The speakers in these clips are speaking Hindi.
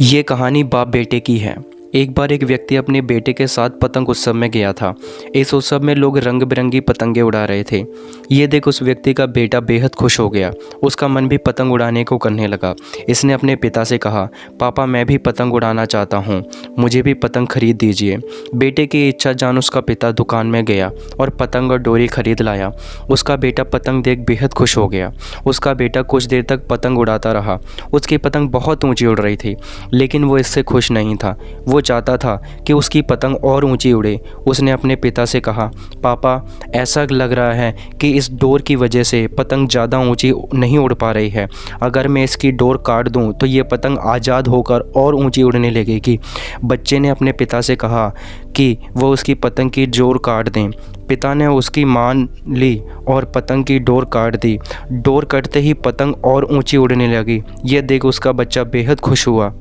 ये कहानी बाप बेटे की है। एक बार एक व्यक्ति अपने बेटे के साथ पतंग उत्सव में गया था। इस उत्सव में लोग रंग बिरंगी पतंगे उड़ा रहे थे। ये देख उस व्यक्ति का बेटा बेहद खुश हो गया। उसका मन भी पतंग उड़ाने को करने लगा। इसने अपने पिता से कहा, पापा मैं भी पतंग उड़ाना चाहता हूँ, मुझे भी पतंग खरीद दीजिए। बेटे की इच्छा जान उसका पिता दुकान में गया और पतंग और डोरी खरीद लाया। उसका बेटा पतंग देख बेहद खुश हो गया। उसका बेटा कुछ देर तक पतंग उड़ाता रहा। उसकी पतंग बहुत ऊंची उड़ रही थी, लेकिन वो इससे खुश नहीं था। वो चाहता था कि उसकी पतंग और ऊंची उड़े। उसने अपने पिता से कहा, पापा ऐसा लग रहा है कि इस डोर की वजह से पतंग ज़्यादा ऊंची नहीं उड़ पा रही है। अगर मैं इसकी डोर काट दूं तो ये पतंग आज़ाद होकर और ऊंची उड़ने लगेगी। बच्चे ने अपने पिता से कहा कि वो उसकी पतंग की डोर काट दें। पिता ने उसकी मान ली और पतंग की डोर काट दी। डोर कटते ही पतंग और ऊंची उड़ने लगी। यह देख उसका बच्चा बेहद खुश हुआ।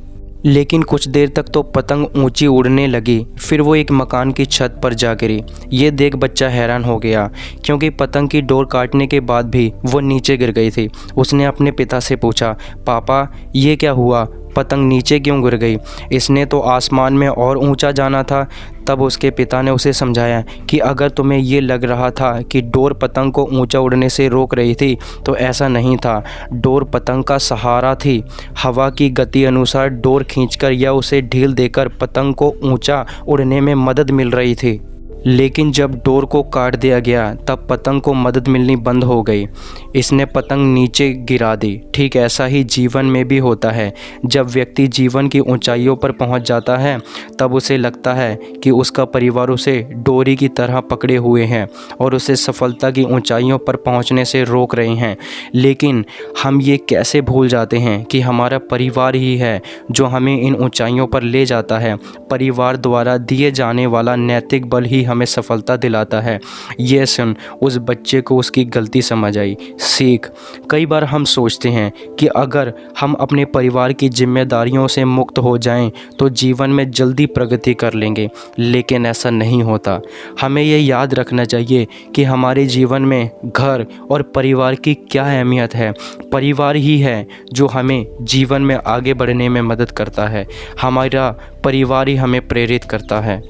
लेकिन कुछ देर तक तो पतंग ऊंची उड़ने लगी, फिर वो एक मकान की छत पर जा गिरी। ये देख बच्चा हैरान हो गया, क्योंकि पतंग की डोर काटने के बाद भी वो नीचे गिर गई थी। उसने अपने पिता से पूछा, पापा ये क्या हुआ, पतंग नीचे क्यों गिर गई? इसने तो आसमान में और ऊंचा जाना था। तब उसके पिता ने उसे समझाया कि अगर तुम्हें ये लग रहा था कि डोर पतंग को ऊंचा उड़ने से रोक रही थी, तो ऐसा नहीं था। डोर पतंग का सहारा थी। हवा की गति अनुसार डोर खींचकर या उसे ढील देकर पतंग को ऊंचा उड़ने में मदद मिल रही थी। लेकिन जब डोर को काट दिया गया तब पतंग को मदद मिलनी बंद हो गई। इसने पतंग नीचे गिरा दी। ठीक ऐसा ही जीवन में भी होता है। जब व्यक्ति जीवन की ऊंचाइयों पर पहुंच जाता है तब उसे लगता है कि उसका परिवार उसे डोरी की तरह पकड़े हुए हैं और उसे सफलता की ऊंचाइयों पर पहुंचने से रोक रहे हैं। लेकिन हम ये कैसे भूल जाते हैं कि हमारा परिवार ही है जो हमें इन ऊंचाइयों पर ले जाता है। परिवार द्वारा दिए जाने वाला नैतिक बल ही हमें सफलता दिलाता है। ये सुन उस बच्चे को उसकी गलती समझ आई। सीख, कई बार हम सोचते हैं कि अगर हम अपने परिवार की जिम्मेदारियों से मुक्त हो जाएं तो जीवन में जल्दी प्रगति कर लेंगे, लेकिन ऐसा नहीं होता। हमें ये याद रखना चाहिए कि हमारे जीवन में घर और परिवार की क्या अहमियत है। परिवार ही है जो हमें जीवन में आगे बढ़ने में मदद करता है। हमारा परिवार ही हमें प्रेरित करता है।